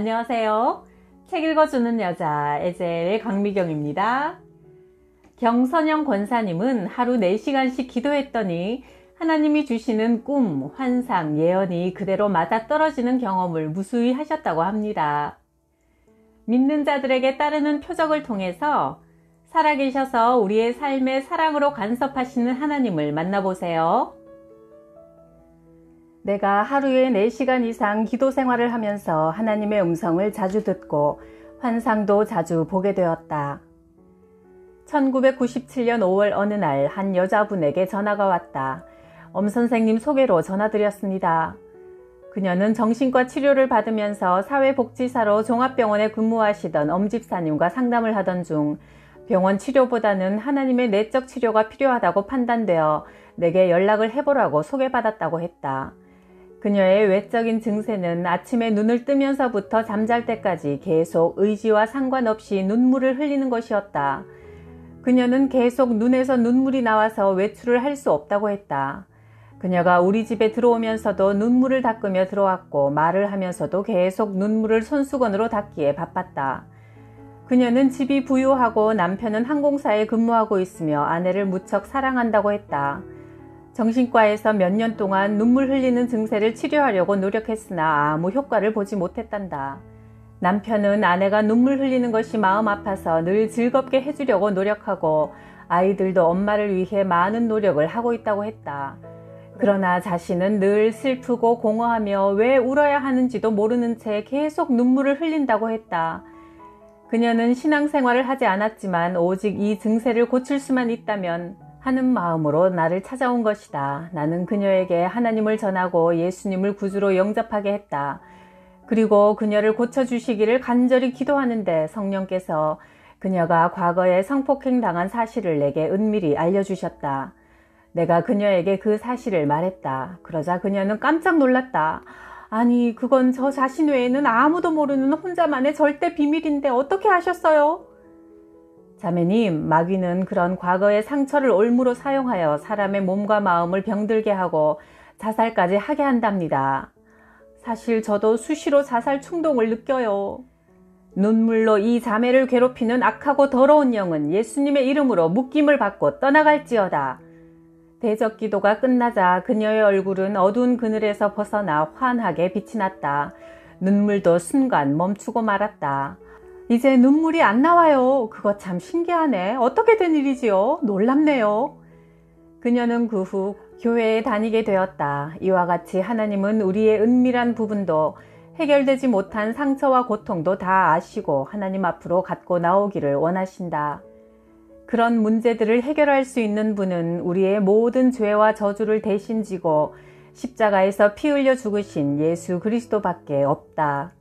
안녕하세요. 책 읽어주는 여자 에젤의 강미경입니다. 경선영 권사님은 하루 4시간씩 기도했더니 하나님이 주시는 꿈, 환상, 예언이 그대로 맞아떨어지는 경험을 무수히 하셨다고 합니다. 믿는 자들에게 따르는 표적을 통해서 살아계셔서 우리의 삶의 사랑으로 간섭하시는 하나님을 만나보세요. 내가 하루에 4시간 이상 기도 생활을 하면서 하나님의 음성을 자주 듣고 환상도 자주 보게 되었다. 1997년 5월 어느 날 한 여자분에게 전화가 왔다. 엄선생님 소개로 전화드렸습니다. 그녀는 정신과 치료를 받으면서 사회복지사로 종합병원에 근무하시던 엄집사님과 상담을 하던 중 병원 치료보다는 하나님의 내적 치료가 필요하다고 판단되어 내게 연락을 해보라고 소개받았다고 했다. 그녀의 외적인 증세는 아침에 눈을 뜨면서부터 잠잘 때까지 계속 의지와 상관없이 눈물을 흘리는 것이었다. 그녀는 계속 눈에서 눈물이 나와서 외출을 할 수 없다고 했다. 그녀가 우리 집에 들어오면서도 눈물을 닦으며 들어왔고 말을 하면서도 계속 눈물을 손수건으로 닦기에 바빴다. 그녀는 집이 부유하고 남편은 항공사에 근무하고 있으며 아내를 무척 사랑한다고 했다. 정신과에서 몇 년 동안 눈물 흘리는 증세를 치료하려고 노력했으나 아무 효과를 보지 못했단다. 남편은 아내가 눈물 흘리는 것이 마음 아파서 늘 즐겁게 해주려고 노력하고 아이들도 엄마를 위해 많은 노력을 하고 있다고 했다. 그러나 자신은 늘 슬프고 공허하며 왜 울어야 하는지도 모르는 채 계속 눈물을 흘린다고 했다. 그녀는 신앙생활을 하지 않았지만 오직 이 증세를 고칠 수만 있다면 하는 마음으로 나를 찾아온 것이다. 나는 그녀에게 하나님을 전하고 예수님을 구주로 영접하게 했다. 그리고 그녀를 고쳐주시기를 간절히 기도하는데 성령께서 그녀가 과거에 성폭행 당한 사실을 내게 은밀히 알려주셨다. 내가 그녀에게 그 사실을 말했다. 그러자 그녀는 깜짝 놀랐다. 아니, 그건 저 자신 외에는 아무도 모르는 혼자만의 절대 비밀인데 어떻게 하셨어요? 자매님, 마귀는 그런 과거의 상처를 올무로 사용하여 사람의 몸과 마음을 병들게 하고 자살까지 하게 한답니다. 사실 저도 수시로 자살 충동을 느껴요. 눈물로 이 자매를 괴롭히는 악하고 더러운 영은 예수님의 이름으로 묶임을 받고 떠나갈지어다. 대적 기도가 끝나자 그녀의 얼굴은 어두운 그늘에서 벗어나 환하게 빛이 났다. 눈물도 순간 멈추고 말았다. 이제 눈물이 안 나와요. 그거 참 신기하네. 어떻게 된 일이지요? 놀랍네요. 그녀는 그 후 교회에 다니게 되었다. 이와 같이 하나님은 우리의 은밀한 부분도 해결되지 못한 상처와 고통도 다 아시고 하나님 앞으로 갖고 나오기를 원하신다. 그런 문제들을 해결할 수 있는 분은 우리의 모든 죄와 저주를 대신 지고 십자가에서 피 흘려 죽으신 예수 그리스도밖에 없다.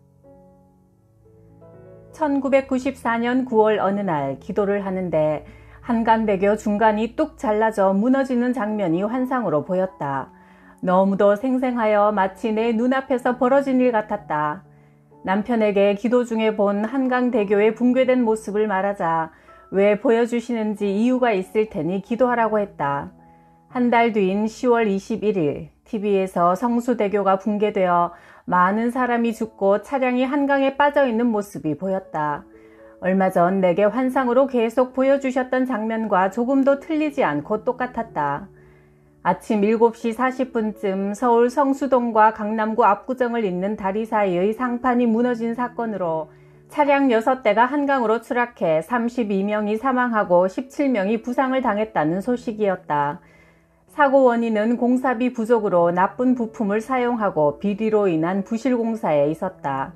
1994년 9월 어느 날 기도를 하는데 한강대교 중간이 뚝 잘라져 무너지는 장면이 환상으로 보였다. 너무도 생생하여 마치 내 눈앞에서 벌어진 일 같았다. 남편에게 기도 중에 본 한강대교의 붕괴된 모습을 말하자 왜 보여주시는지 이유가 있을 테니 기도하라고 했다. 한 달 뒤인 10월 21일 TV에서 성수대교가 붕괴되어 많은 사람이 죽고 차량이 한강에 빠져있는 모습이 보였다. 얼마 전 내게 환상으로 계속 보여주셨던 장면과 조금도 틀리지 않고 똑같았다. 아침 7시 40분쯤 서울 성수동과 강남구 압구정을 잇는 다리 사이의 상판이 무너진 사건으로 차량 6대가 한강으로 추락해 32명이 사망하고 17명이 부상을 당했다는 소식이었다. 사고 원인은 공사비 부족으로 나쁜 부품을 사용하고 비리로 인한 부실 공사에 있었다.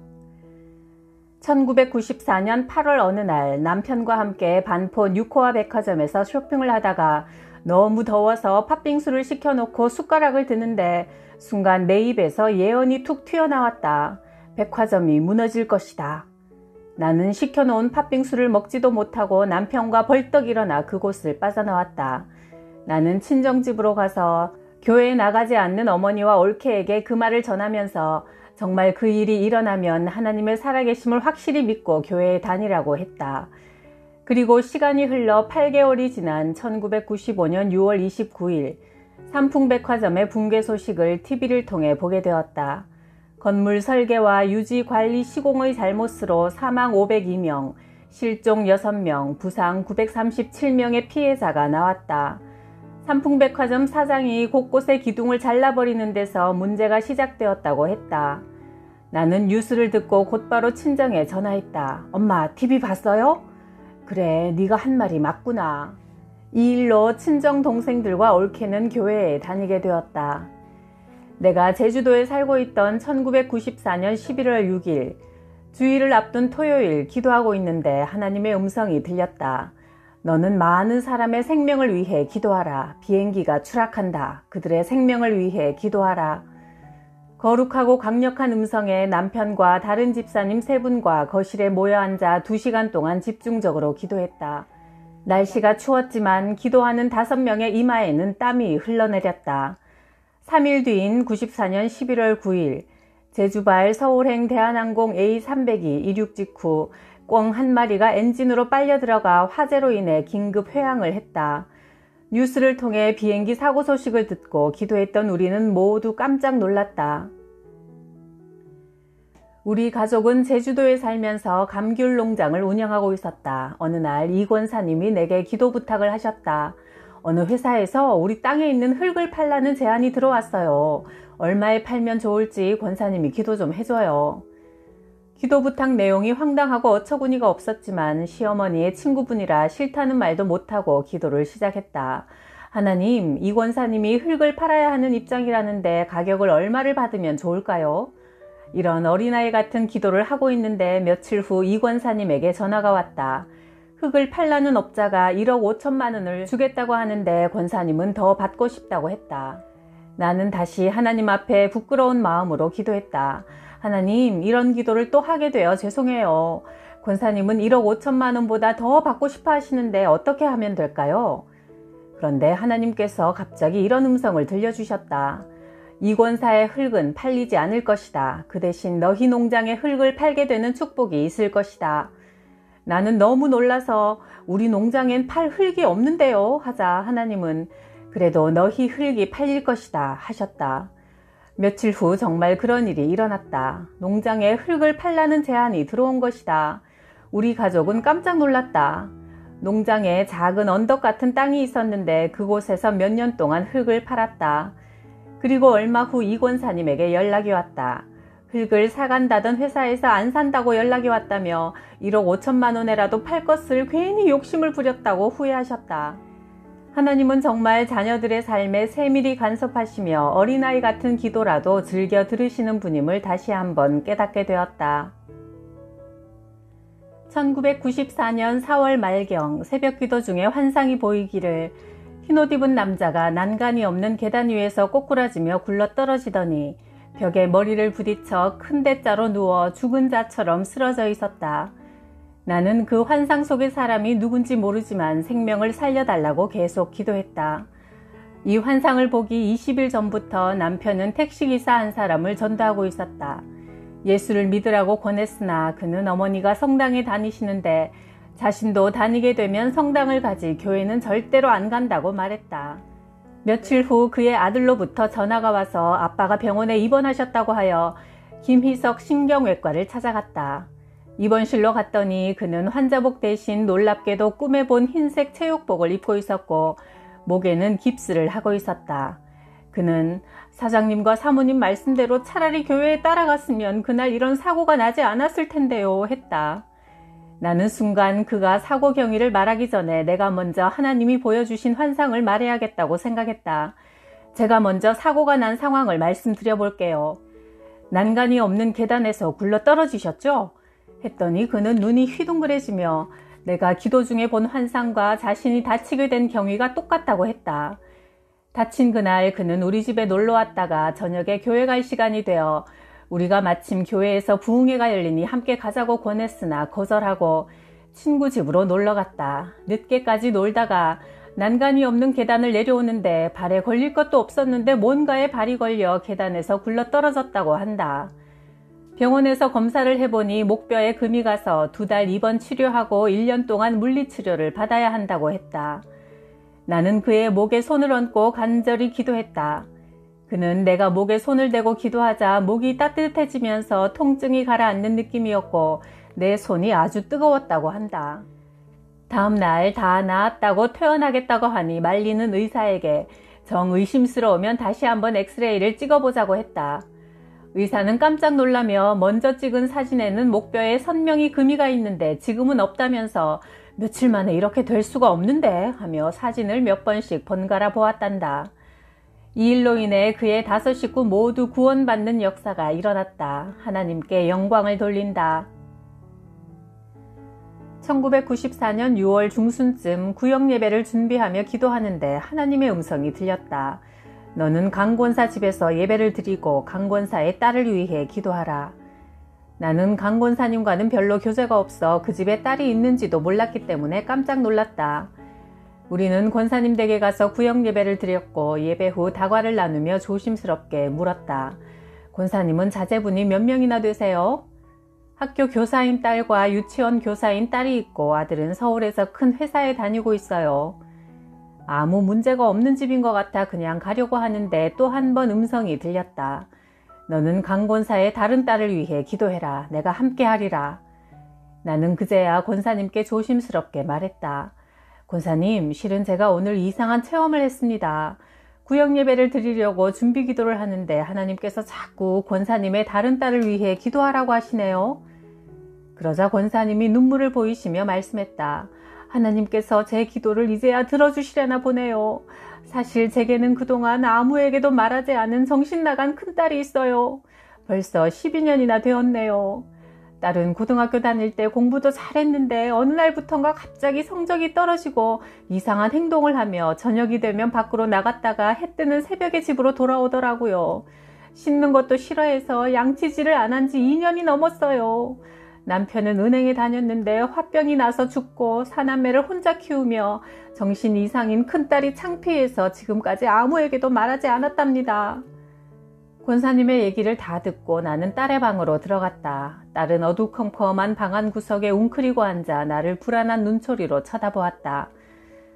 1994년 8월 어느 날 남편과 함께 반포 뉴코아 백화점에서 쇼핑을 하다가 너무 더워서 팥빙수를 시켜놓고 숟가락을 드는데 순간 내 입에서 예언이 툭 튀어나왔다. 백화점이 무너질 것이다. 나는 시켜놓은 팥빙수를 먹지도 못하고 남편과 벌떡 일어나 그곳을 빠져나왔다. 나는 친정집으로 가서 교회에 나가지 않는 어머니와 올케에게 그 말을 전하면서 정말 그 일이 일어나면 하나님의 살아계심을 확실히 믿고 교회에 다니라고 했다. 그리고 시간이 흘러 8개월이 지난 1995년 6월 29일 삼풍백화점의 붕괴 소식을 TV를 통해 보게 되었다. 건물 설계와 유지 관리 시공의 잘못으로 사망 502명, 실종 6명, 부상 937명의 피해자가 나왔다. 삼풍백화점 사장이 곳곳에 기둥을 잘라버리는 데서 문제가 시작되었다고 했다. 나는 뉴스를 듣고 곧바로 친정에 전화했다. 엄마, TV 봤어요? 그래, 네가 한 말이 맞구나. 이 일로 친정 동생들과 옳게는 교회에 다니게 되었다. 내가 제주도에 살고 있던 1994년 11월 6일, 주일을 앞둔 토요일 기도하고 있는데 하나님의 음성이 들렸다. 너는 많은 사람의 생명을 위해 기도하라. 비행기가 추락한다. 그들의 생명을 위해 기도하라. 거룩하고 강력한 음성에 남편과 다른 집사님 3분과 거실에 모여 앉아 2시간 동안 집중적으로 기도했다. 날씨가 추웠지만 기도하는 5명의 이마에는 땀이 흘러내렸다. 3일 뒤인 94년 11월 9일 제주발 서울행 대한항공 A302 이륙 직후 꿩 한 마리가 엔진으로 빨려 들어가 화재로 인해 긴급 회항을 했다. 뉴스를 통해 비행기 사고 소식을 듣고 기도했던 우리는 모두 깜짝 놀랐다. 우리 가족은 제주도에 살면서 감귤 농장을 운영하고 있었다. 어느 날 이 권사님이 내게 기도 부탁을 하셨다. 어느 회사에서 우리 땅에 있는 흙을 팔라는 제안이 들어왔어요. 얼마에 팔면 좋을지 권사님이 기도 좀 해줘요. 기도 부탁 내용이 황당하고 어처구니가 없었지만 시어머니의 친구분이라 싫다는 말도 못하고 기도를 시작했다. 하나님, 이 권사님이 흙을 팔아야 하는 입장이라는데 가격을 얼마를 받으면 좋을까요? 이런 어린아이 같은 기도를 하고 있는데 며칠 후 이 권사님에게 전화가 왔다. 흙을 팔라는 업자가 1억 5천만 원을 주겠다고 하는데 권사님은 더 받고 싶다고 했다. 나는 다시 하나님 앞에 부끄러운 마음으로 기도했다. 하나님, 이런 기도를 또 하게 되어 죄송해요. 권사님은 1억 5천만 원보다 더 받고 싶어 하시는데 어떻게 하면 될까요? 그런데 하나님께서 갑자기 이런 음성을 들려주셨다. 이 권사의 흙은 팔리지 않을 것이다. 그 대신 너희 농장의 흙을 팔게 되는 축복이 있을 것이다. 나는 너무 놀라서 우리 농장엔 팔 흙이 없는데요 하자 하나님은 그래도 너희 흙이 팔릴 것이다 하셨다. 며칠 후 정말 그런 일이 일어났다. 농장에 흙을 팔라는 제안이 들어온 것이다. 우리 가족은 깜짝 놀랐다. 농장에 작은 언덕 같은 땅이 있었는데 그곳에서 몇 년 동안 흙을 팔았다. 그리고 얼마 후 이 권사님에게 연락이 왔다. 흙을 사간다던 회사에서 안 산다고 연락이 왔다며 1억 5천만 원에라도 팔 것을 괜히 욕심을 부렸다고 후회하셨다. 하나님은 정말 자녀들의 삶에 세밀히 간섭하시며 어린아이 같은 기도라도 즐겨 들으시는 분임을 다시 한번 깨닫게 되었다. 1994년 4월 말경 새벽기도 중에 환상이 보이기를 흰옷 입은 남자가 난간이 없는 계단 위에서 꼬꾸라지며 굴러떨어지더니 벽에 머리를 부딪혀 큰 대자로 누워 죽은 자처럼 쓰러져 있었다. 나는 그 환상 속의 사람이 누군지 모르지만 생명을 살려달라고 계속 기도했다. 이 환상을 보기 20일 전부터 남편은 택시기사 한 사람을 전도하고 있었다. 예수를 믿으라고 권했으나 그는 어머니가 성당에 다니시는데 자신도 다니게 되면 성당을 가지 교회는 절대로 안 간다고 말했다. 며칠 후 그의 아들로부터 전화가 와서 아빠가 병원에 입원하셨다고 하여 김희석 신경외과를 찾아갔다. 입원실로 갔더니 그는 환자복 대신 놀랍게도 꿈에 본 흰색 체육복을 입고 있었고 목에는 깁스를 하고 있었다. 그는 사장님과 사모님 말씀대로 차라리 교회에 따라갔으면 그날 이런 사고가 나지 않았을 텐데요 했다. 나는 순간 그가 사고 경위를 말하기 전에 내가 먼저 하나님이 보여주신 환상을 말해야겠다고 생각했다. 제가 먼저 사고가 난 상황을 말씀드려 볼게요. 난간이 없는 계단에서 굴러 떨어지셨죠? 했더니 그는 눈이 휘둥그레지며 내가 기도 중에 본 환상과 자신이 다치게 된 경위가 똑같다고 했다. 다친 그날 그는 우리 집에 놀러 왔다가 저녁에 교회 갈 시간이 되어 우리가 마침 교회에서 부흥회가 열리니 함께 가자고 권했으나 거절하고 친구 집으로 놀러 갔다. 늦게까지 놀다가 난간이 없는 계단을 내려오는데 발에 걸릴 것도 없었는데 뭔가에 발이 걸려 계단에서 굴러 떨어졌다고 한다. 병원에서 검사를 해보니 목뼈에 금이 가서 2달 입원 치료하고 1년 동안 물리치료를 받아야 한다고 했다. 나는 그의 목에 손을 얹고 간절히 기도했다. 그는 내가 목에 손을 대고 기도하자 목이 따뜻해지면서 통증이 가라앉는 느낌이었고 내 손이 아주 뜨거웠다고 한다. 다음 날 다 나았다고 퇴원하겠다고 하니 말리는 의사에게 정 의심스러우면 다시 한번 엑스레이를 찍어보자고 했다. 의사는 깜짝 놀라며 먼저 찍은 사진에는 목뼈에 선명히 금이가 있는데 지금은 없다면서 며칠 만에 이렇게 될 수가 없는데 하며 사진을 몇 번씩 번갈아 보았단다. 이 일로 인해 그의 5 식구 모두 구원받는 역사가 일어났다. 하나님께 영광을 돌린다. 1994년 6월 중순쯤 구역예배를 준비하며 기도하는데 하나님의 음성이 들렸다. 너는 강권사 집에서 예배를 드리고 강권사의 딸을 위해 기도하라. 나는 강권사님과는 별로 교제가 없어 그 집에 딸이 있는지도 몰랐기 때문에 깜짝 놀랐다. 우리는 권사님 댁에 가서 구역예배를 드렸고 예배 후 다과를 나누며 조심스럽게 물었다. 권사님은 자제분이 몇 명이나 되세요? 학교 교사인 딸과 유치원 교사인 딸이 있고 아들은 서울에서 큰 회사에 다니고 있어요. 아무 문제가 없는 집인 것 같아 그냥 가려고 하는데 또 한 번 음성이 들렸다. 너는 강권사의 다른 딸을 위해 기도해라. 내가 함께 하리라. 나는 그제야 권사님께 조심스럽게 말했다. 권사님, 실은 제가 오늘 이상한 체험을 했습니다. 구역예배를 드리려고 준비 기도를 하는데 하나님께서 자꾸 권사님의 다른 딸을 위해 기도하라고 하시네요. 그러자 권사님이 눈물을 보이시며 말씀했다. 하나님께서 제 기도를 이제야 들어주시려나 보네요. 사실 제게는 그동안 아무에게도 말하지 않은 정신나간 큰딸이 있어요. 벌써 12년이나 되었네요. 딸은 고등학교 다닐 때 공부도 잘했는데 어느 날부턴가 갑자기 성적이 떨어지고 이상한 행동을 하며 저녁이 되면 밖으로 나갔다가 해 뜨는 새벽에 집으로 돌아오더라고요. 씻는 것도 싫어해서 양치질을 안 한 지 2년이 넘었어요. 남편은 은행에 다녔는데 화병이 나서 죽고 사남매를 혼자 키우며 정신 이상인 큰딸이 창피해서 지금까지 아무에게도 말하지 않았답니다. 권사님의 얘기를 다 듣고 나는 딸의 방으로 들어갔다. 딸은 어두컴컴한 방 한 구석에 웅크리고 앉아 나를 불안한 눈초리로 쳐다보았다.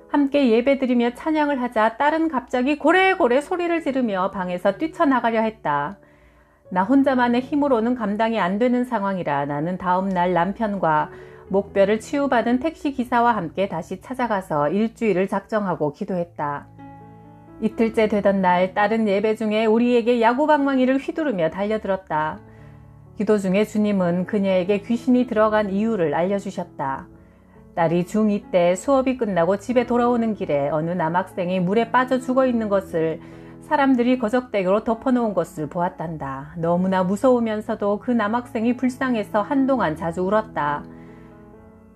함께 예배드리며 찬양을 하자 딸은 갑자기 고래고래 소리를 지르며 방에서 뛰쳐나가려 했다. 나 혼자만의 힘으로는 감당이 안 되는 상황이라 나는 다음 날 남편과 목뼈를 치유받은 택시기사와 함께 다시 찾아가서 일주일을 작정하고 기도했다. 이틀째 되던 날 딸은 예배 중에 우리에게 야구방망이를 휘두르며 달려들었다. 기도 중에 주님은 그녀에게 귀신이 들어간 이유를 알려주셨다. 딸이 중2 때 수업이 끝나고 집에 돌아오는 길에 어느 남학생이 물에 빠져 죽어 있는 것을 사람들이 거적대기로 덮어놓은 것을 보았단다. 너무나 무서우면서도 그 남학생이 불쌍해서 한동안 자주 울었다.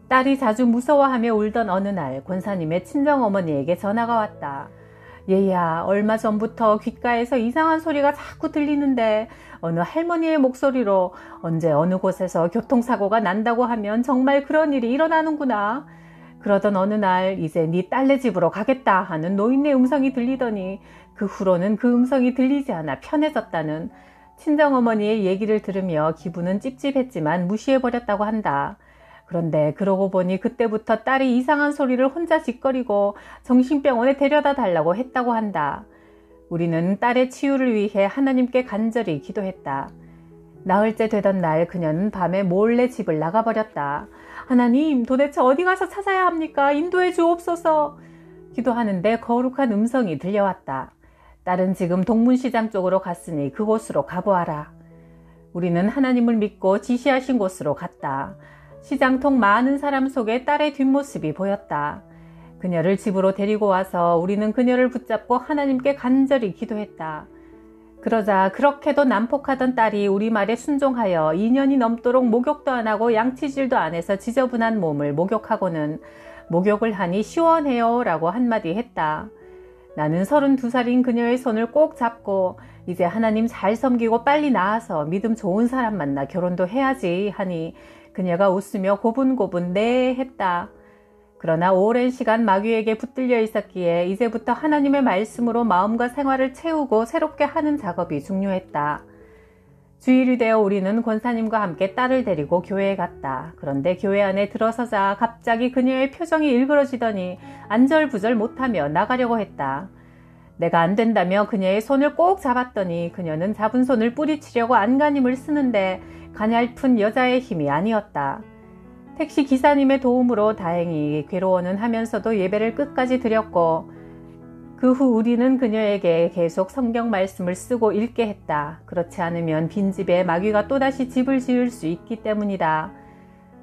딸이 자주 무서워하며 울던 어느 날 권사님의 친정어머니에게 전화가 왔다. 얘야, 얼마 전부터 귓가에서 이상한 소리가 자꾸 들리는데 어느 할머니의 목소리로 언제 어느 곳에서 교통사고가 난다고 하면 정말 그런 일이 일어나는구나. 그러던 어느 날 이제 네 딸네 집으로 가겠다 하는 노인네 음성이 들리더니 그 후로는 그 음성이 들리지 않아 편해졌다는 친정어머니의 얘기를 들으며 기분은 찝찝했지만 무시해버렸다고 한다. 그런데 그러고 보니 그때부터 딸이 이상한 소리를 혼자 짓거리고 정신병원에 데려다 달라고 했다고 한다. 우리는 딸의 치유를 위해 하나님께 간절히 기도했다. 나흘째 되던 날 그녀는 밤에 몰래 집을 나가버렸다. 하나님, 도대체 어디 가서 찾아야 합니까? 인도해 주옵소서. 기도하는데 거룩한 음성이 들려왔다. 딸은 지금 동문시장 쪽으로 갔으니 그곳으로 가보아라. 우리는 하나님을 믿고 지시하신 곳으로 갔다. 시장통 많은 사람 속에 딸의 뒷모습이 보였다. 그녀를 집으로 데리고 와서 우리는 그녀를 붙잡고 하나님께 간절히 기도했다. 그러자 그렇게도 난폭하던 딸이 우리 말에 순종하여 2년이 넘도록 목욕도 안 하고 양치질도 안 해서 지저분한 몸을 목욕하고는 목욕을 하니 시원해요 라고 한마디 했다. 나는 32살인 그녀의 손을 꼭 잡고 이제 하나님 잘 섬기고 빨리 나아서 믿음 좋은 사람 만나 결혼도 해야지 하니 그녀가 웃으며 고분고분 네 했다. 그러나 오랜 시간 마귀에게 붙들려 있었기에 이제부터 하나님의 말씀으로 마음과 생활을 채우고 새롭게 하는 작업이 중요했다. 주일이 되어 우리는 권사님과 함께 딸을 데리고 교회에 갔다. 그런데 교회 안에 들어서자 갑자기 그녀의 표정이 일그러지더니 안절부절 못하며 나가려고 했다. 내가 안 된다며 그녀의 손을 꼭 잡았더니 그녀는 잡은 손을 뿌리치려고 안간힘을 쓰는데 가냘픈 여자의 힘이 아니었다. 택시 기사님의 도움으로 다행히 괴로워는 하면서도 예배를 끝까지 드렸고 그 후 우리는 그녀에게 계속 성경 말씀을 쓰고 읽게 했다. 그렇지 않으면 빈집에 마귀가 또다시 집을 지을 수 있기 때문이다.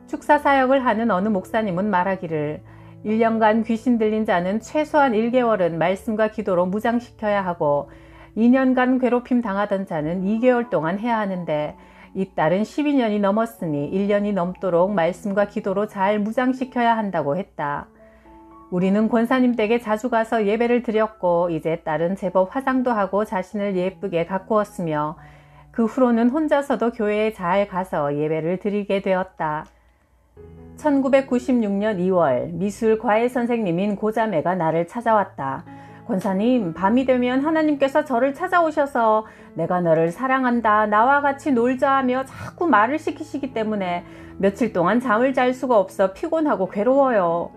축사 사역을 하는 어느 목사님은 말하기를 1년간 귀신 들린 자는 최소한 1개월은 말씀과 기도로 무장시켜야 하고 2년간 괴롭힘 당하던 자는 2개월 동안 해야 하는데 이 딸은 12년이 넘었으니 1년이 넘도록 말씀과 기도로 잘 무장시켜야 한다고 했다. 우리는 권사님 댁에 자주 가서 예배를 드렸고 이제 딸은 제법 화장도 하고 자신을 예쁘게 가꾸었으며 그 후로는 혼자서도 교회에 잘 가서 예배를 드리게 되었다. 1996년 2월 미술 과외 선생님인 고자매가 나를 찾아왔다. 권사님, 밤이 되면 하나님께서 저를 찾아오셔서 내가 너를 사랑한다, 나와 같이 놀자 하며 자꾸 말을 시키시기 때문에 며칠 동안 잠을 잘 수가 없어 피곤하고 괴로워요.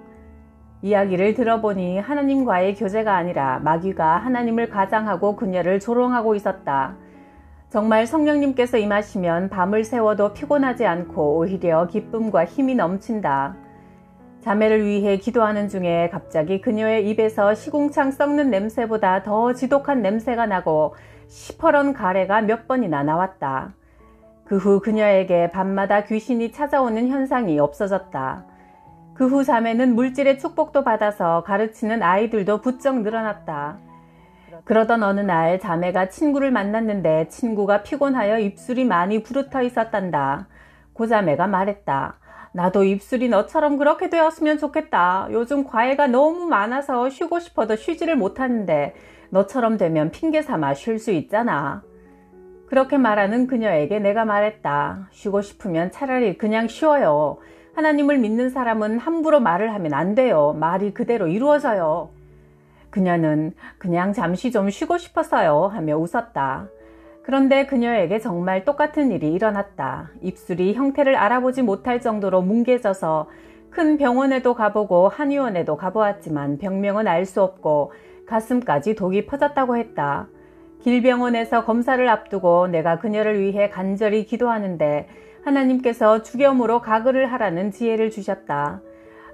이야기를 들어보니 하나님과의 교제가 아니라 마귀가 하나님을 가장하고 그녀를 조롱하고 있었다. 정말 성령님께서 임하시면 밤을 새워도 피곤하지 않고 오히려 기쁨과 힘이 넘친다. 자매를 위해 기도하는 중에 갑자기 그녀의 입에서 시궁창 썩는 냄새보다 더 지독한 냄새가 나고 시퍼런 가래가 몇 번이나 나왔다. 그 후 그녀에게 밤마다 귀신이 찾아오는 현상이 없어졌다. 그 후 자매는 물질의 축복도 받아서 가르치는 아이들도 부쩍 늘어났다. 그러던 어느 날 자매가 친구를 만났는데 친구가 피곤하여 입술이 많이 부르터 있었단다. 고자매가 말했다. 나도 입술이 너처럼 그렇게 되었으면 좋겠다. 요즘 과외가 너무 많아서 쉬고 싶어도 쉬지를 못하는데 너처럼 되면 핑계 삼아 쉴 수 있잖아. 그렇게 말하는 그녀에게 내가 말했다. 쉬고 싶으면 차라리 그냥 쉬어요. 하나님을 믿는 사람은 함부로 말을 하면 안 돼요. 말이 그대로 이루어져요. 그녀는 그냥 잠시 좀 쉬고 싶었어요 하며 웃었다. 그런데 그녀에게 정말 똑같은 일이 일어났다. 입술이 형태를 알아보지 못할 정도로 뭉개져서 큰 병원에도 가보고 한의원에도 가보았지만 병명은 알 수 없고 가슴까지 독이 퍼졌다고 했다. 길병원에서 검사를 앞두고 내가 그녀를 위해 간절히 기도하는데 하나님께서 주겸으로 가글을 하라는 지혜를 주셨다.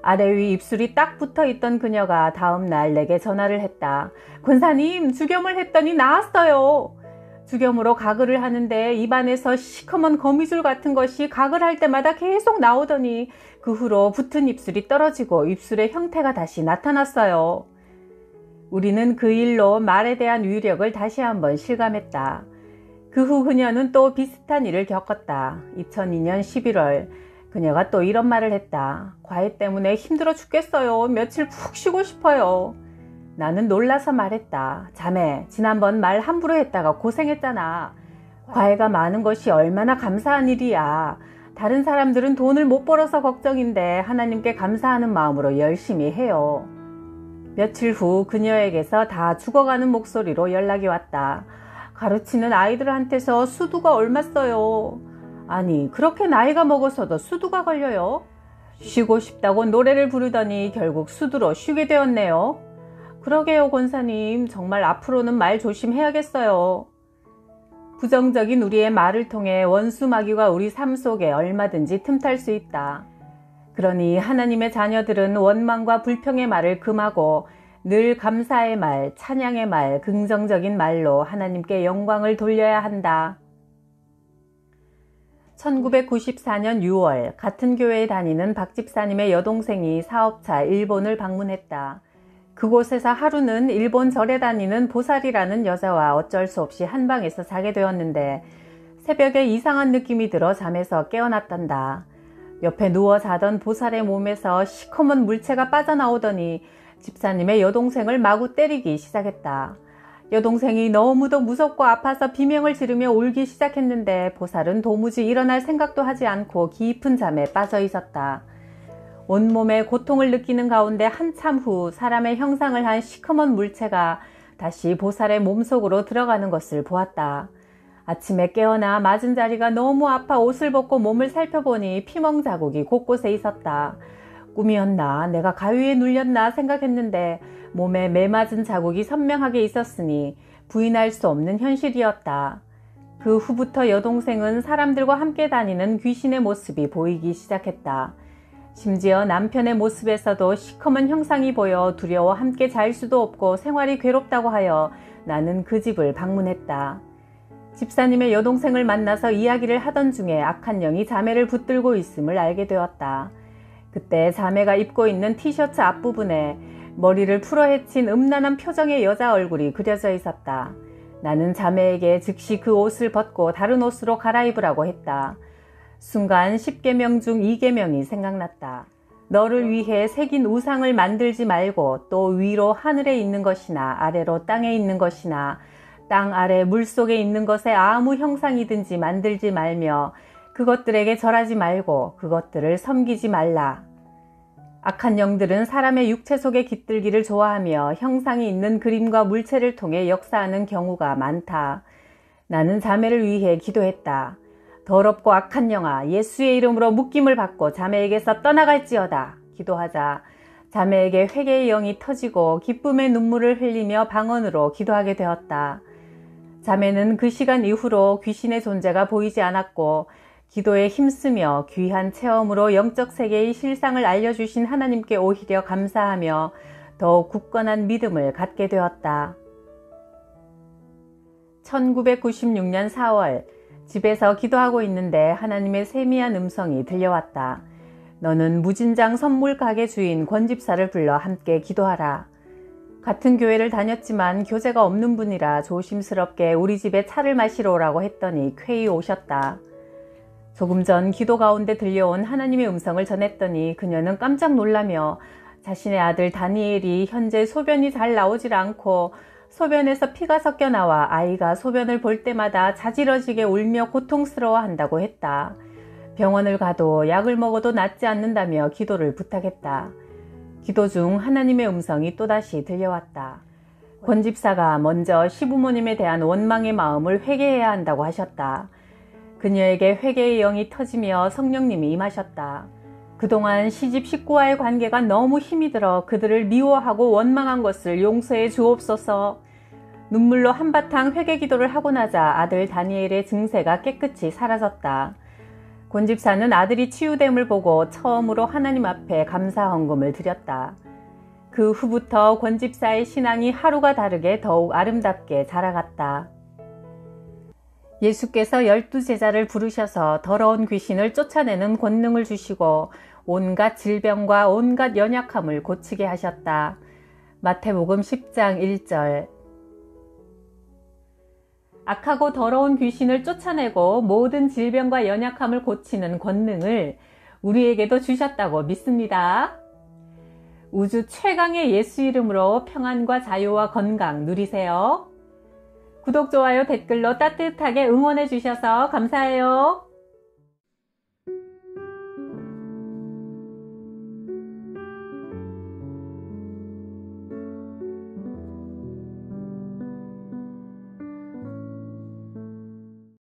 아래 위 입술이 딱 붙어 있던 그녀가 다음 날 내게 전화를 했다. 권사님, 주겸을 했더니 나았어요. 주겸으로 가글을 하는데 입안에서 시커먼 거미줄 같은 것이 가글할 때마다 계속 나오더니 그 후로 붙은 입술이 떨어지고 입술의 형태가 다시 나타났어요. 우리는 그 일로 말에 대한 위력을 다시 한번 실감했다. 그 후 그녀는 또 비슷한 일을 겪었다. 2002년 11월 그녀가 또 이런 말을 했다. 과외 때문에 힘들어 죽겠어요. 며칠 푹 쉬고 싶어요. 나는 놀라서 말했다. 자매, 지난번 말 함부로 했다가 고생했잖아. 과외가 많은 것이 얼마나 감사한 일이야. 다른 사람들은 돈을 못 벌어서 걱정인데 하나님께 감사하는 마음으로 열심히 해요. 며칠 후 그녀에게서 다 죽어가는 목소리로 연락이 왔다. 가르치는 아이들한테서 수두가 옮았어요. 아니, 그렇게 나이가 먹어서도 수두가 걸려요? 쉬고 싶다고 노래를 부르더니 결국 수두로 쉬게 되었네요. 그러게요, 권사님. 정말 앞으로는 말 조심해야겠어요. 부정적인 우리의 말을 통해 원수 마귀가 우리 삶 속에 얼마든지 틈탈 수 있다. 그러니 하나님의 자녀들은 원망과 불평의 말을 금하고 늘 감사의 말, 찬양의 말, 긍정적인 말로 하나님께 영광을 돌려야 한다. 1994년 6월 같은 교회에 다니는 박 집사님의 여동생이 사업차 일본을 방문했다. 그곳에서 하루는 일본 절에 다니는 보살이라는 여자와 어쩔 수 없이 한 방에서 자게 되었는데 새벽에 이상한 느낌이 들어 잠에서 깨어났단다. 옆에 누워 자던 보살의 몸에서 시커먼 물체가 빠져나오더니 집사님의 여동생을 마구 때리기 시작했다. 여동생이 너무도 무섭고 아파서 비명을 지르며 울기 시작했는데 보살은 도무지 일어날 생각도 하지 않고 깊은 잠에 빠져 있었다. 온몸에 고통을 느끼는 가운데 한참 후 사람의 형상을 한 시커먼 물체가 다시 보살의 몸속으로 들어가는 것을 보았다. 아침에 깨어나 맞은 자리가 너무 아파 옷을 벗고 몸을 살펴보니 피멍 자국이 곳곳에 있었다. 꿈이었나 내가 가위에 눌렸나 생각했는데 몸에 매맞은 자국이 선명하게 있었으니 부인할 수 없는 현실이었다. 그 후부터 여동생은 사람들과 함께 다니는 귀신의 모습이 보이기 시작했다. 심지어 남편의 모습에서도 시커먼 형상이 보여 두려워 함께 잘 수도 없고 생활이 괴롭다고 하여 나는 그 집을 방문했다. 집사님의 여동생을 만나서 이야기를 하던 중에 악한 영이 자매를 붙들고 있음을 알게 되었다. 그때 자매가 입고 있는 티셔츠 앞부분에 머리를 풀어헤친 음란한 표정의 여자 얼굴이 그려져 있었다. 나는 자매에게 즉시 그 옷을 벗고 다른 옷으로 갈아입으라고 했다. 순간 10계명 중 2계명이 생각났다. 너를 위해 새긴 우상을 만들지 말고 또 위로 하늘에 있는 것이나 아래로 땅에 있는 것이나 땅 아래 물속에 있는 것에 아무 형상이든지 만들지 말며 그것들에게 절하지 말고 그것들을 섬기지 말라. 악한 영들은 사람의 육체 속에 깃들기를 좋아하며 형상이 있는 그림과 물체를 통해 역사하는 경우가 많다. 나는 자매를 위해 기도했다. 더럽고 악한 영아, 예수의 이름으로 묶임을 받고 자매에게서 떠나갈지어다. 기도하자 자매에게 회개의 영이 터지고 기쁨의 눈물을 흘리며 방언으로 기도하게 되었다. 자매는 그 시간 이후로 귀신의 존재가 보이지 않았고 기도에 힘쓰며 귀한 체험으로 영적 세계의 실상을 알려주신 하나님께 오히려 감사하며 더욱 굳건한 믿음을 갖게 되었다. 1996년 4월 집에서 기도하고 있는데 하나님의 세미한 음성이 들려왔다. 너는 무진장 선물 가게 주인 권 집사를 불러 함께 기도하라. 같은 교회를 다녔지만 교제가 없는 분이라 조심스럽게 우리 집에 차를 마시러 오라고 했더니 쾌히 오셨다. 조금 전 기도 가운데 들려온 하나님의 음성을 전했더니 그녀는 깜짝 놀라며 자신의 아들 다니엘이 현재 소변이 잘 나오질 않고 소변에서 피가 섞여 나와 아이가 소변을 볼 때마다 자지러지게 울며 고통스러워한다고 했다. 병원을 가도 약을 먹어도 낫지 않는다며 기도를 부탁했다. 기도 중 하나님의 음성이 또다시 들려왔다. 권 집사가 먼저 시부모님에 대한 원망의 마음을 회개해야 한다고 하셨다. 그녀에게 회개의 영이 터지며 성령님이 임하셨다. 그동안 시집 식구와의 관계가 너무 힘이 들어 그들을 미워하고 원망한 것을 용서해 주옵소서. 눈물로 한바탕 회개 기도를 하고 나자 아들 다니엘의 증세가 깨끗이 사라졌다. 권 집사는 아들이 치유됨을 보고 처음으로 하나님 앞에 감사 헌금을 드렸다. 그 후부터 권 집사의 신앙이 하루가 다르게 더욱 아름답게 자라갔다. 예수께서 12제자를 부르셔서 더러운 귀신을 쫓아내는 권능을 주시고 온갖 질병과 온갖 연약함을 고치게 하셨다. 마태복음 10장 1절. 악하고 더러운 귀신을 쫓아내고 모든 질병과 연약함을 고치는 권능을 우리에게도 주셨다고 믿습니다. 우주 최강의 예수 이름으로 평안과 자유와 건강 누리세요. 구독, 좋아요, 댓글로 따뜻하게 응원해 주셔서 감사해요.